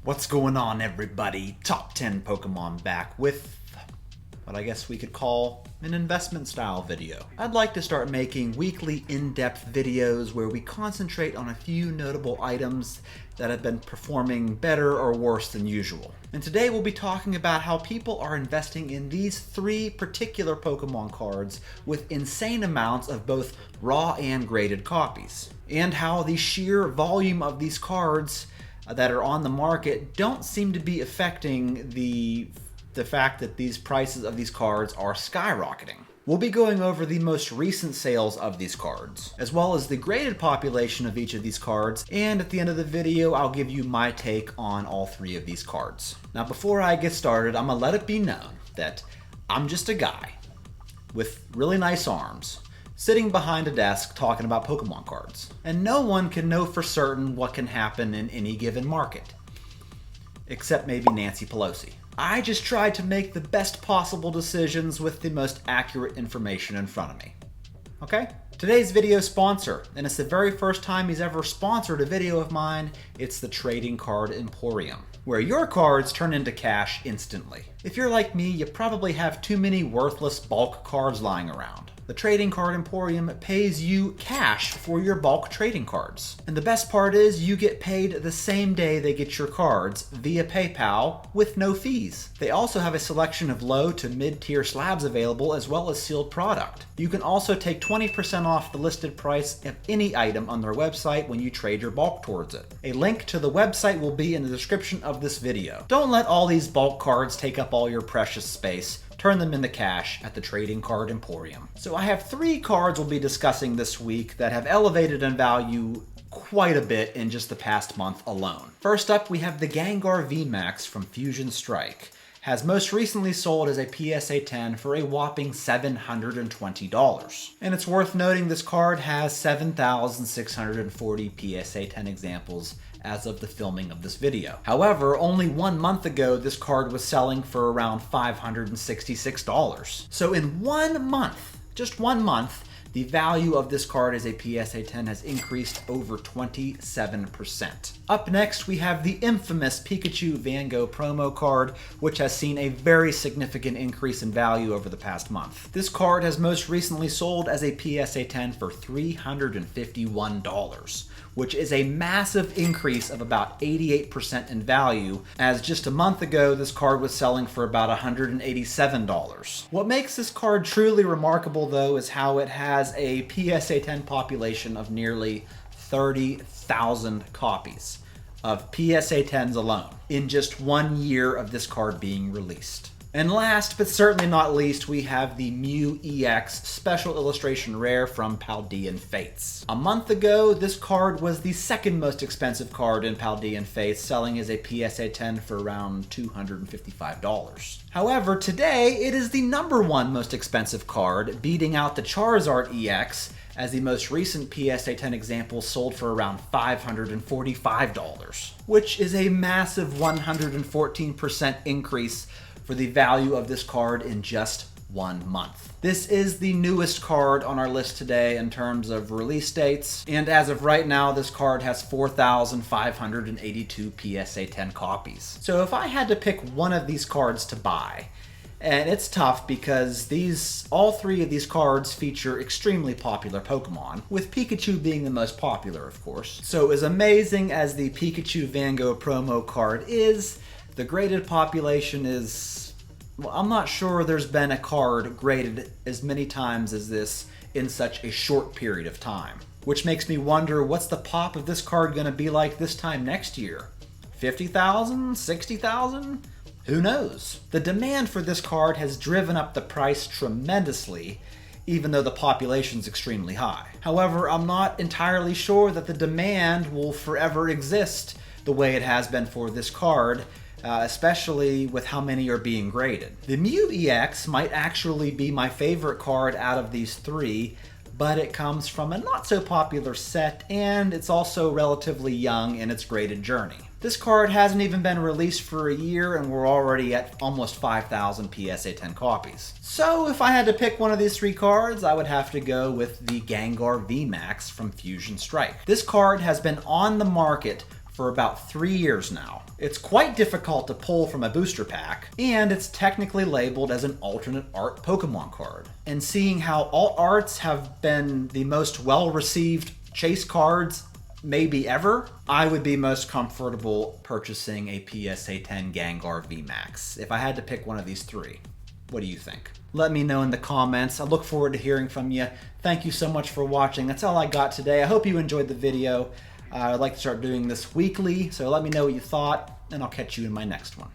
What's going on, everybody? Top 10 Pokemon back with what I guess we could call an investment style video. I'd like to start making weekly in-depth videos where we concentrate on a few notable items that have been performing better or worse than usual. And today we'll be talking about how people are investing in these three particular Pokemon cards with insane amounts of both raw and graded copies, and how the sheer volume of these cards that are on the market don't seem to be affecting the fact that these prices of these cards are skyrocketing. We'll be going over the most recent sales of these cards, as well as the graded population of each of these cards, and at the end of the video, I'll give you my take on all three of these cards. Now, before I get started, I'm gonna let it be known that I'm just a guy with really nice arms, sitting behind a desk talking about Pokemon cards. And no one can know for certain what can happen in any given market, except maybe Nancy Pelosi. I just tried to make the best possible decisions with the most accurate information in front of me. Okay? Today's video sponsor, and it's the very first time he's ever sponsored a video of mine, it's the Trading Card Emporium, where your cards turn into cash instantly. If you're like me, you probably have too many worthless bulk cards lying around. The Trading Card Emporium pays you cash for your bulk trading cards. And the best part is you get paid the same day they get your cards via PayPal with no fees. They also have a selection of low to mid-tier slabs available as well as sealed product. You can also take 20% off the listed price of any item on their website when you trade your bulk towards it. A link to the website will be in the description of this video. Don't let all these bulk cards take up all your precious space. Turn them into cash at the Trading Card Emporium. So I have three cards we'll be discussing this week that have elevated in value quite a bit in just the past month alone. First up, we have the Gengar Vmax from Fusion Strike. Has most recently sold as a PSA 10 for a whopping $720. And it's worth noting this card has 7,640 PSA 10 examples as of the filming of this video. However, only 1 month ago, this card was selling for around $566. So in 1 month, just 1 month, the value of this card as a PSA 10 has increased over 27%. Up next, we have the infamous Pikachu Van Gogh promo card, which has seen a very significant increase in value over the past month. This card has most recently sold as a PSA 10 for $351, which is a massive increase of about 88% in value, as just a month ago, this card was selling for about $187. What makes this card truly remarkable, though, is how it has a PSA 10 population of nearly 30,000 copies of PSA 10s alone in just 1 year of this card being released. And last, but certainly not least, we have the Mew Ex Special Illustration Rare from Paldean Fates. A month ago, this card was the second most expensive card in Paldean Fates, selling as a PSA 10 for around $255. However, today, it is the #1 most expensive card, beating out the Charizard EX, as the most recent PSA 10 example sold for around $545, which is a massive 114% increase for the value of this card in just 1 month. This is the newest card on our list today in terms of release dates, and as of right now, this card has 4,582 PSA 10 copies. So if I had to pick one of these cards to buy, and it's tough because all three of these cards feature extremely popular Pokemon, with Pikachu being the most popular, of course. So as amazing as the Pikachu Van Gogh promo card is, the graded population is, well, I'm not sure there's been a card graded as many times as this in such a short period of time. Which makes me wonder, what's the pop of this card going to be like this time next year? 50,000? 60,000? Who knows? The demand for this card has driven up the price tremendously, even though the population's extremely high. However, I'm not entirely sure that the demand will forever exist the way it has been for this card, especially with how many are being graded. The Mew EX might actually be my favorite card out of these three, but it comes from a not so popular set, and it's also relatively young in its graded journey. This card hasn't even been released for a year, and we're already at almost 5,000 PSA 10 copies. So if I had to pick one of these three cards, I would have to go with the Gengar Vmax from Fusion Strike. This card has been on the market for for about 3 years now. It's quite difficult to pull from a booster pack, and it's technically labeled as an alternate art Pokemon card. And seeing how alt arts have been the most well-received chase cards maybe ever, I would be most comfortable purchasing a PSA 10 Gengar Vmax if I had to pick one of these three. What do you think? Let me know in the comments. I look forward to hearing from you. Thank you so much for watching. That's all I got today. I hope you enjoyed the video. I'd like to start doing this weekly, so let me know what you thought, and I'll catch you in my next one.